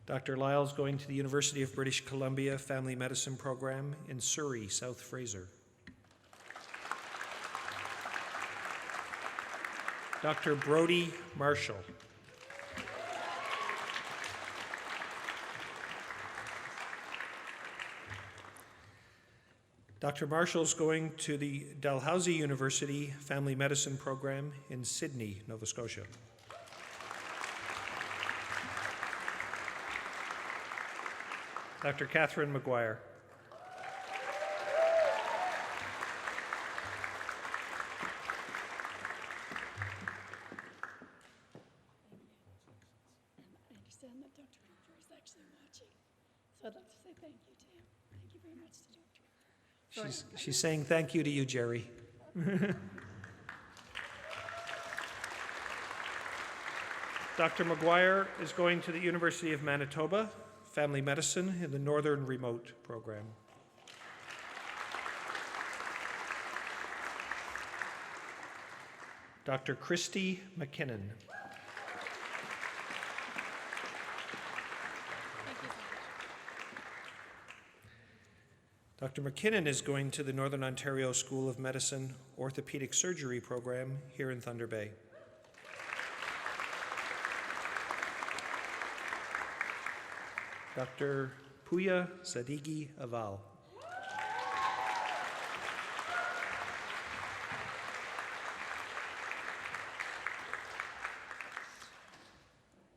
Dr. Lyle's going to the University of British Columbia Family Medicine program in Surrey, South Fraser. Dr. Brody Marshall. Dr. Marshall's going to the Dalhousie University Family Medicine program in Sydney, Nova Scotia. Dr. Catherine McGuire. I understand that Dr. Hooper is actually watching, so I'd like to say thank you to him. Thank you very much to Dr. She's saying thank you to you, Jerry. Dr. McGuire is going to the University of Manitoba Family Medicine in the Northern Remote program. Dr. Christy McKinnon. Dr. McKinnon is going to the Northern Ontario School of Medicine Orthopedic Surgery program here in Thunder Bay. Dr. Puya Sadigi Aval.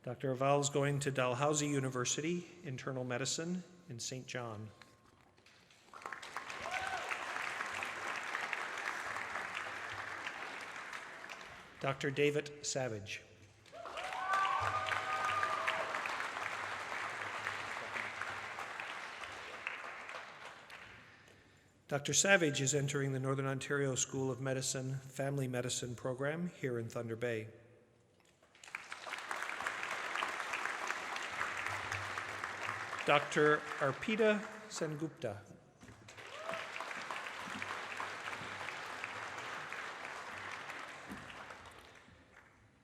Dr. Aval is going to Dalhousie University Internal Medicine in St. John. Dr. David Savage. Dr. Savage is entering the Northern Ontario School of Medicine Family Medicine program here in Thunder Bay. Dr. Arpita Sengupta.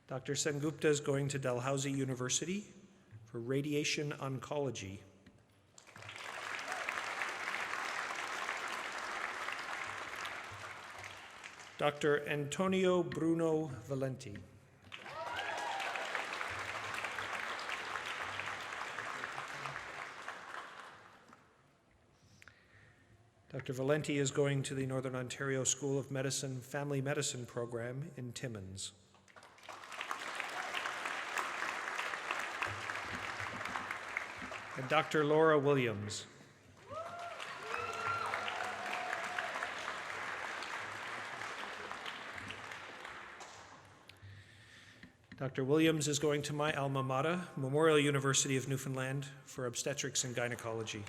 Dr. Sengupta is going to Dalhousie University for radiation oncology. Dr. Antonio Bruno Valenti. Dr. Valenti is going to the Northern Ontario School of Medicine Family Medicine program in Timmins. And Dr. Laura Williams. Dr. Williams is going to my alma mater, Memorial University of Newfoundland, for obstetrics and gynecology.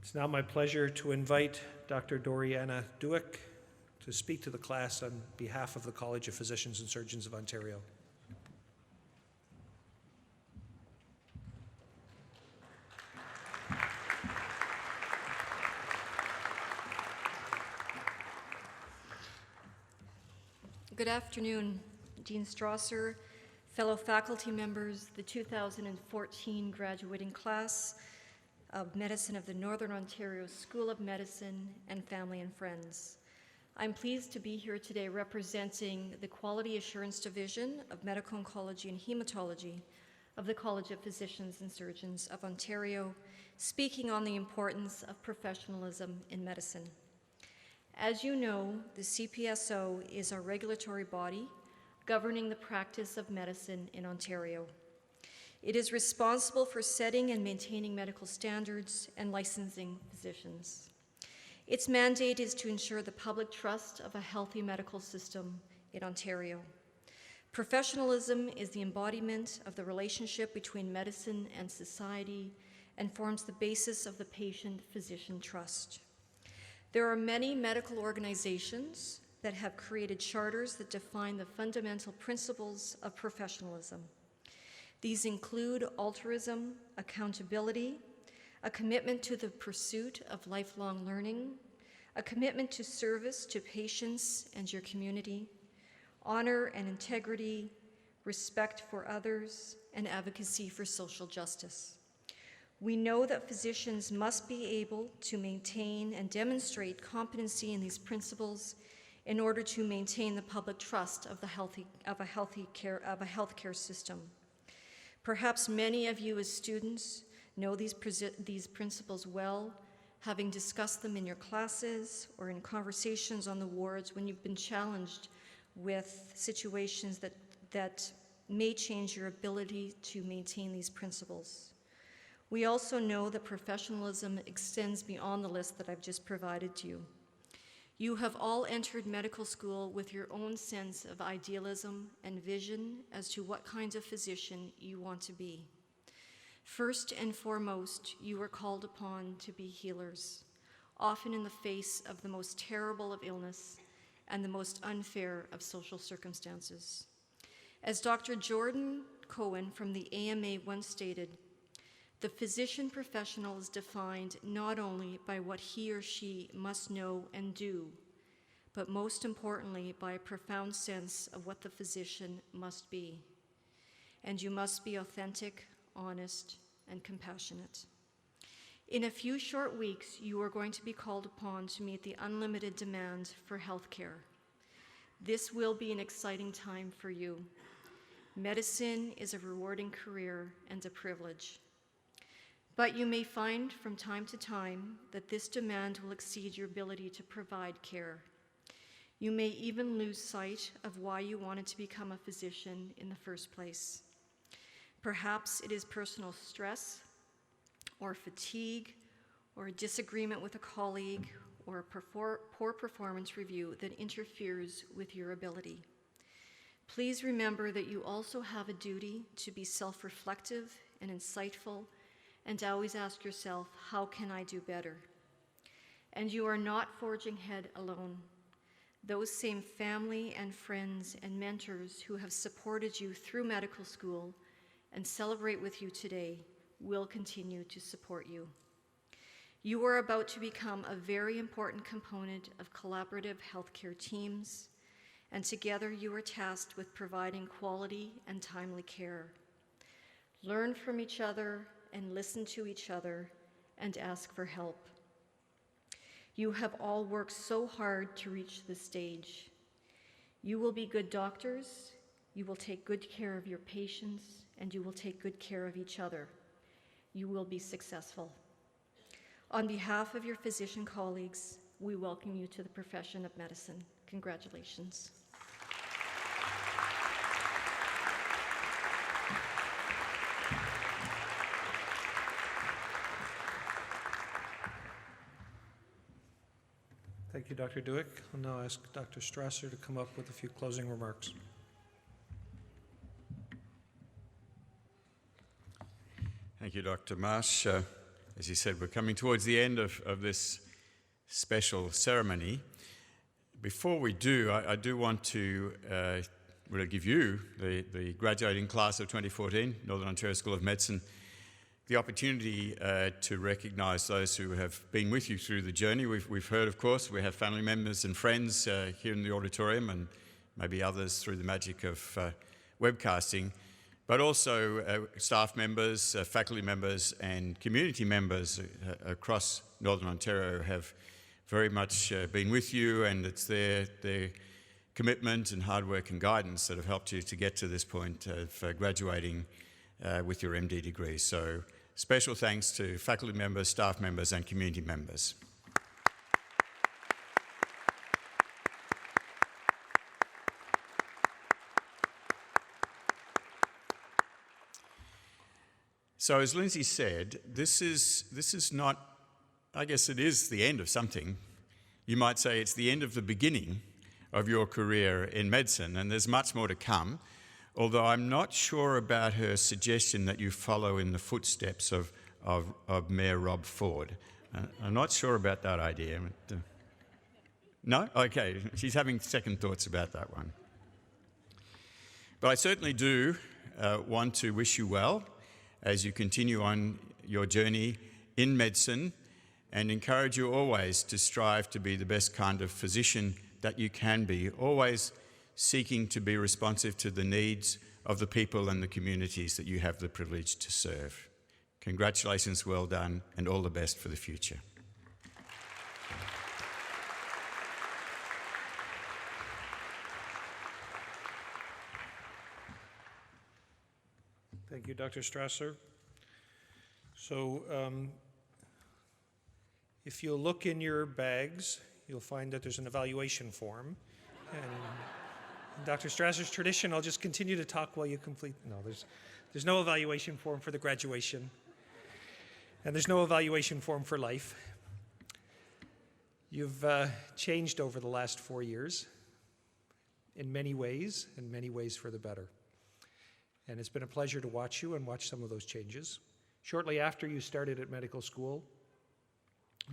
It's now my pleasure to invite Dr. Doriana Dueck to speak to the class on behalf of the College of Physicians and Surgeons of Ontario. Good afternoon, Dean Strasser, fellow faculty members, the 2014 graduating class of Medicine of the Northern Ontario School of Medicine, and family and friends. I'm pleased to be here today representing the Quality Assurance Division of Medical Oncology and Hematology of the College of Physicians and Surgeons of Ontario, speaking on the importance of professionalism in medicine. As you know, the CPSO is our regulatory body governing the practice of medicine in Ontario. It is responsible for setting and maintaining medical standards and licensing physicians. Its mandate is to ensure the public trust of a healthy medical system in Ontario. Professionalism is the embodiment of the relationship between medicine and society and forms the basis of the patient-physician trust. There are many medical organizations that have created charters that define the fundamental principles of professionalism. These include altruism, accountability, a commitment to the pursuit of lifelong learning, a commitment to service to patients and your community, honor and integrity, respect for others, and advocacy for social justice. We know that physicians must be able to maintain and demonstrate competency in these principles in order to maintain the public trust of a healthcare system. Perhaps many of you as students know these principles well, having discussed them in your classes or in conversations on the wards when you've been challenged with situations that may change your ability to maintain these principles. We also know that professionalism extends beyond the list that I've just provided to you. You have all entered medical school with your own sense of idealism and vision as to what kinds of physician you want to be. First and foremost, you are called upon to be healers, often in the face of the most terrible of illness and the most unfair of social circumstances. As Dr. Jordan Cohen from the AMA once stated, the physician professional is defined not only by what he or she must know and do, but most importantly by a profound sense of what the physician must be. And you must be authentic, honest, and compassionate. In a few short weeks, you are going to be called upon to meet the unlimited demand for healthcare. This will be an exciting time for you. Medicine is a rewarding career and a privilege. But you may find from time to time that this demand will exceed your ability to provide care. You may even lose sight of why you wanted to become a physician in the first place. Perhaps it is personal stress, or fatigue, or a disagreement with a colleague, or a poor performance review that interferes with your ability. Please remember that you also have a duty to be self-reflective and insightful, and always ask yourself, how can I do better? And you are not forging ahead alone. Those same family and friends and mentors who have supported you through medical school and celebrate with you today will continue to support you. You are about to become a very important component of collaborative healthcare teams, and together you are tasked with providing quality and timely care. Learn from each other and listen to each other and ask for help. You have all worked so hard to reach this stage. You will be good doctors, you will take good care of your patients, and you will take good care of each other. You will be successful. On behalf of your physician colleagues, we welcome you to the profession of medicine. Congratulations. Thank you, Dr. Duick. I'll now ask Dr. Strasser to come up with a few closing remarks. Thank you, Dr. Marsh. As you said, we're coming towards the end of this special ceremony. Before we do, I do want to really give you, the graduating class of 2014, Northern Ontario School of Medicine, the opportunity to recognize those who have been with you through the journey. We've heard, of course, we have family members and friends here in the auditorium, and maybe others through the magic of webcasting, but also staff members, faculty members, and community members across Northern Ontario have very much been with you, and it's their commitment and hard work and guidance that have helped you to get to this point of graduating with your MD degree. So special thanks to faculty members, staff members, and community members. So as Lindsay said, this is not, I guess it is the end of something. You might say it's the end of the beginning of your career in medicine, and there's much more to come, although I'm not sure about her suggestion that you follow in the footsteps of Mayor Rob Ford. I'm not sure about that idea. But, no? Okay, she's having second thoughts about that one. But I certainly do want to wish you well as you continue on your journey in medicine, and encourage you always to strive to be the best kind of physician that you can be, always seeking to be responsive to the needs of the people and the communities that you have the privilege to serve. Congratulations, well done, and all the best for the future. Thank you, Dr. Strasser. So if you look in your bags, you'll find that there's an evaluation form. And in Dr. Strasser's tradition, I'll just continue to talk while you complete. No, there's no evaluation form for the graduation. And there's no evaluation form for life. You've changed over the last 4 years in many ways, and many ways for the better. And it's been a pleasure to watch you and watch some of those changes. Shortly after you started at medical school,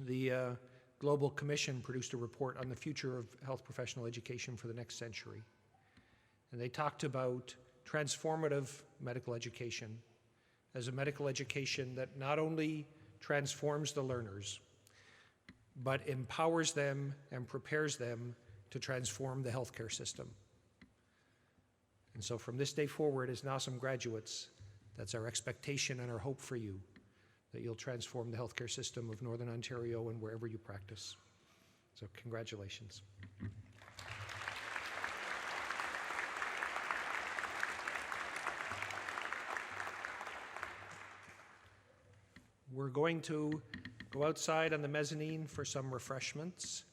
the Global Commission produced a report on the future of health professional education for the next century. And they talked about transformative medical education as a medical education that not only transforms the learners, but empowers them and prepares them to transform the healthcare system. And so from this day forward, as NOSOM graduates, that's our expectation and our hope for you, that you'll transform the healthcare system of Northern Ontario and wherever you practice. So congratulations. We're going to go outside on the mezzanine for some refreshments.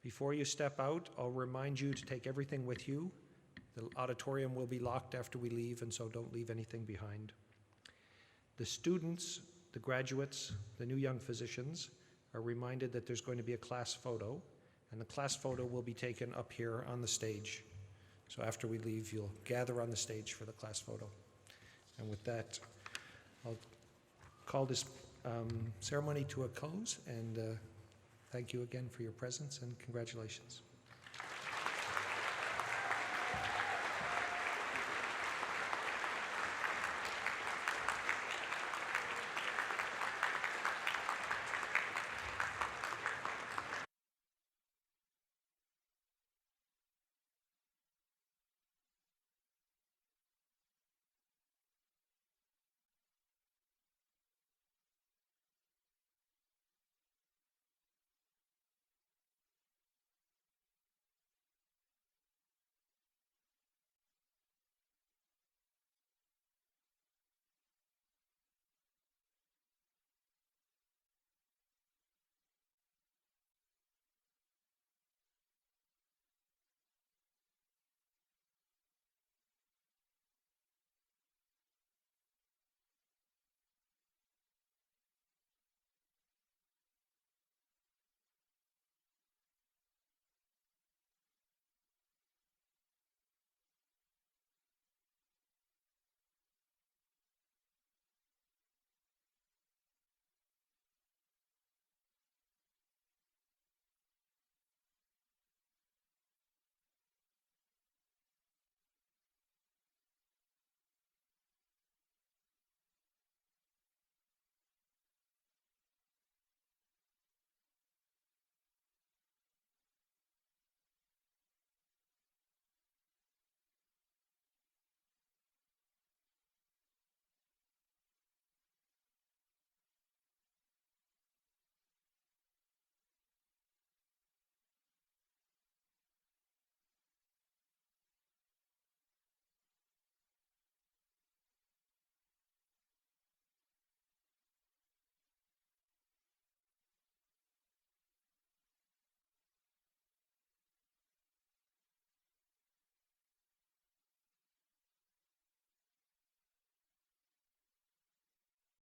Before you step out, I'll remind you to take everything with you. The auditorium will be locked after we leave, and so don't leave anything behind. The students, the graduates, the new young physicians are reminded that there's going to be a class photo, and the class photo will be taken up here on the stage. So after we leave, you'll gather on the stage for the class photo. And with that, I'll call this ceremony to a close, and thank you again for your presence, and congratulations.